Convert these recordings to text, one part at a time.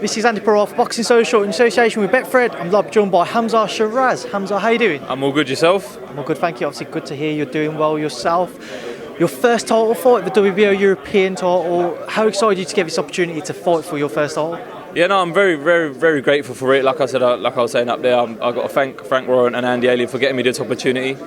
This is Andy Paroff, Boxing Social in association with Betfred. I'm joined by Hamzah Sheeraz. Hamzah, how you doing? I'm all good, yourself? I'm all good, thank you. Obviously good to hear you're doing well yourself. Your first title fight, the WBO European title. How excited are you to get this opportunity to fight for your first title? Yeah, no, I'm very, very, very grateful for it. Like I said, like I was saying up there, I've got to thank Frank Warren and Andy Alien for getting me this opportunity.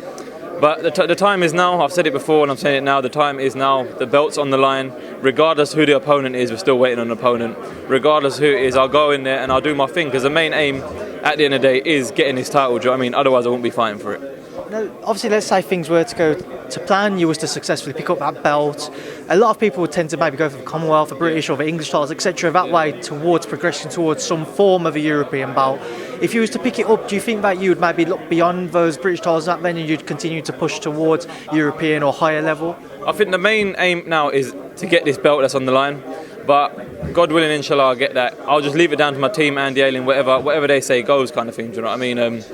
But the time is now. I've said it before and I'm saying it now. The time is now. The belt's on the line. Regardless who the opponent is, we're still waiting on an opponent. Regardless who it is, I'll go in there and I'll do my thing, because the main aim at the end of the day is getting this title. Do you know what I mean? Otherwise, I won't be fighting for it. Now, obviously, let's say things were to go to plan, you was to successfully pick up that belt. A lot of people would tend to maybe go for the Commonwealth, the British or the English titles, etc. that way towards progression towards some form of a European belt. If you was to pick it up, do you think that you would maybe look beyond those British titles that then and you'd continue to push towards European or higher level? I think the main aim now is to get this belt that's on the line. But God willing, inshallah, I'll get that. I'll just leave it down to my team, Andy Alien, whatever they say goes kind of thing, do you know what I mean?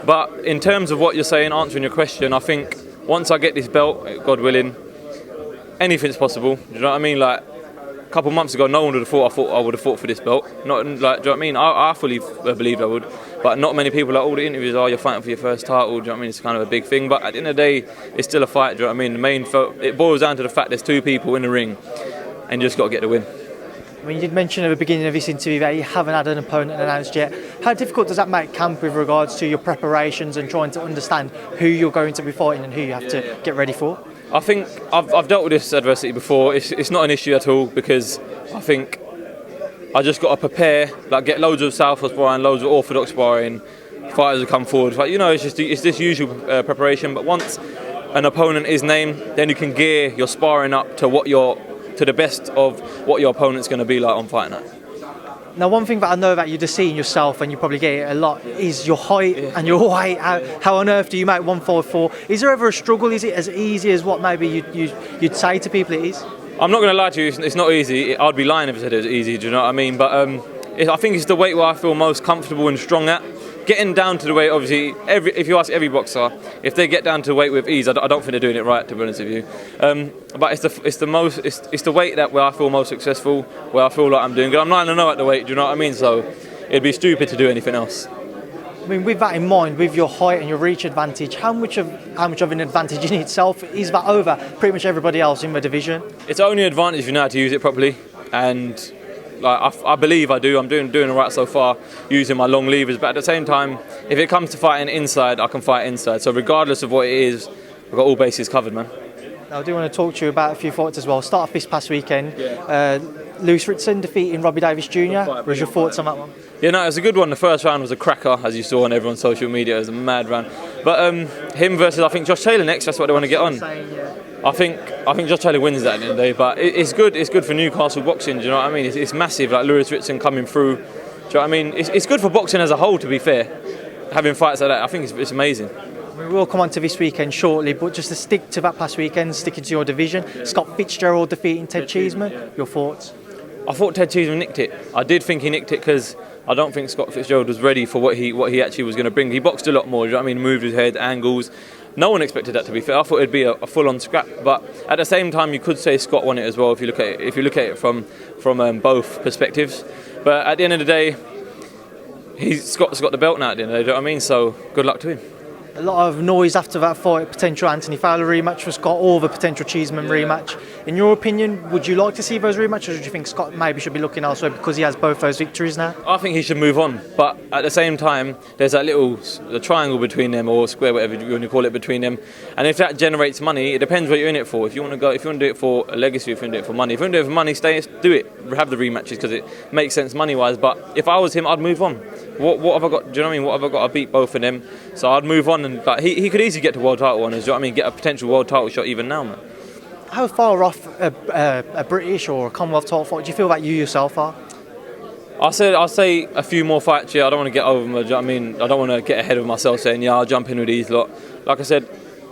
But in terms of what you're saying, answering your question, I think once I get this belt, God willing, anything's possible. Do you know what I mean? Like a couple of months ago, no one would have thought I would have fought for this belt. Not like, do you know what I mean? I fully believed I would, but not many people. Like all the interviews, you're fighting for your first title. Do you know what I mean? It's kind of a big thing, but at the end of the day, it's still a fight. Do you know what I mean? It boils down to the fact there's two people in the ring, and you just got to get the win. I mean, you did mention at the beginning of this interview that you haven't had an opponent announced yet. How difficult does that make camp with regards to your preparations and trying to understand who you're going to be fighting and who you have to get ready for? I think I've dealt with this adversity before. It's not an issue at all, because I think I just got to prepare, like get loads of southpaw sparring, loads of orthodox sparring. Fighters will come forward. Like, you know, it's this usual preparation. But once an opponent is named, then you can gear your sparring up to the best of what your opponent's going to be like on fight night. Now, one thing that I know that you're just seeing yourself, and you probably get it a lot, is your height and your weight. How on earth do you make 154? Is there ever a struggle? Is it as easy as what maybe you'd say to people it is? I'm not going to lie to you, it's not easy. I'd be lying if I said it was easy, do you know what I mean? But I think it's the weight where I feel most comfortable and strong at. Getting down to the weight, obviously, if you ask every boxer, if they get down to the weight with ease, I don't think they're doing it right, to be honest with you. But it's the weight that where I feel most successful, where I feel like I'm doing good. I'm 9-0 at the weight, do you know what I mean? So it'd be stupid to do anything else. I mean, with that in mind, with your height and your reach advantage, how much of an advantage in itself is that over pretty much everybody else in the division? It's only an advantage if you know how to use it properly, and like I believe I do. I'm doing all right so far using my long levers, but at the same time, if it comes to fighting inside, I can fight inside. So regardless of what it is, I've got all bases covered, man. Now, I do want to talk to you about a few fights as well. Start off this past weekend. Lewis Ritson defeating Robbie Davis Jr. What was your thoughts on that one? Yeah, no, it was a good one. The first round was a cracker, as you saw on everyone's social media. It was a mad round. But him versus, I think, Josh Taylor next, that's what they want to get on. I think Josh Taylor wins that at the end of the day, but it's good. It's good for Newcastle boxing. Do you know what I mean? It's massive. Like Lewis Ritson coming through. Do you know what I mean? It's good for boxing as a whole. To be fair, having fights like that, I think it's amazing. We will come on to this weekend shortly, but just to stick to that past weekend, sticking to your division, Scott Fitzgerald defeating Ted Cheeseman. Your thoughts? I thought Ted Cheeseman nicked it. I did think he nicked it because I don't think Scott Fitzgerald was ready for what he actually was going to bring. He boxed a lot more. Do you know what I mean? Moved his head, angles. No one expected that, to be fair. I thought it'd be a full-on scrap, but at the same time, you could say Scott won it as well if you look at it from both perspectives. But at the end of the day, Scott's got the belt now. At the end of the day, do you know what I mean? So good luck to him. A lot of noise after that fight, potential Anthony Fowler rematch for Scott, or the potential Cheeseman rematch. In your opinion, would you like to see those rematches, or do you think Scott maybe should be looking elsewhere because he has both those victories now? I think he should move on, but at the same time, there's that little triangle between them, or square, whatever you want to call it, between them. And if that generates money, it depends what you're in it for. If you want to do it for a legacy, if you want to do it for money, if you want to do it for money, do it. Have the rematches because it makes sense money-wise. But if I was him, I'd move on. What have I got? Do you know what I mean? What have I got? I beat both of them, so I'd move on. And like, he could easily get to world title honours. Do you know what I mean? Get a potential world title shot even now, man. How far off a British or a Commonwealth title fight do you feel that you yourself are? I'll say a few more fights. Yeah, I don't want to get over them. Do you know what I mean? I don't want to get ahead of myself saying, yeah, I'll jump in with these lot. Like I said,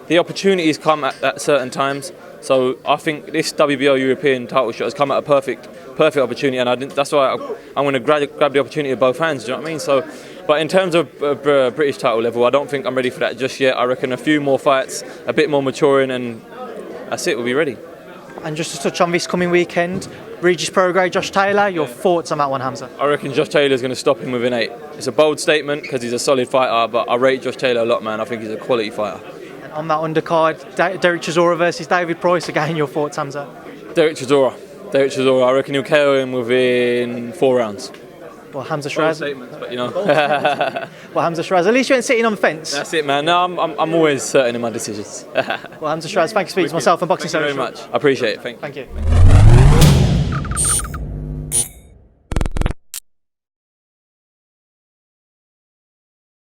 the opportunities come at certain times. So I think this WBO European title shot has come at a perfect opportunity, and that's why I'm going to grab the opportunity with both hands. Do you know what I mean? So, but in terms of British title level, I don't think I'm ready for that just yet. I reckon a few more fights, a bit more maturing, and that's it. We'll be ready. And just to touch on this coming weekend, Regis Prograis, Josh Taylor, your thoughts on that one, Hamzah? I reckon Josh Taylor's going to stop him within 8. It's a bold statement because he's a solid fighter, but I rate Josh Taylor a lot, man. I think he's a quality fighter. And on that undercard, Derek Chisora versus David Price. Again, your thoughts, Hamzah? Derek Chisora. I reckon he'll KO him within 4 rounds. Well, Hamzah Bold Sheeraz. statements, but you know. Well, Hamzah Sheeraz, at least you ain't sitting on the fence. That's it, man. No, I'm always certain in my decisions. Well, Hamzah Sheeraz, thank you for speaking to myself and Boxing Thank you Social. very much. I appreciate it. Thank you.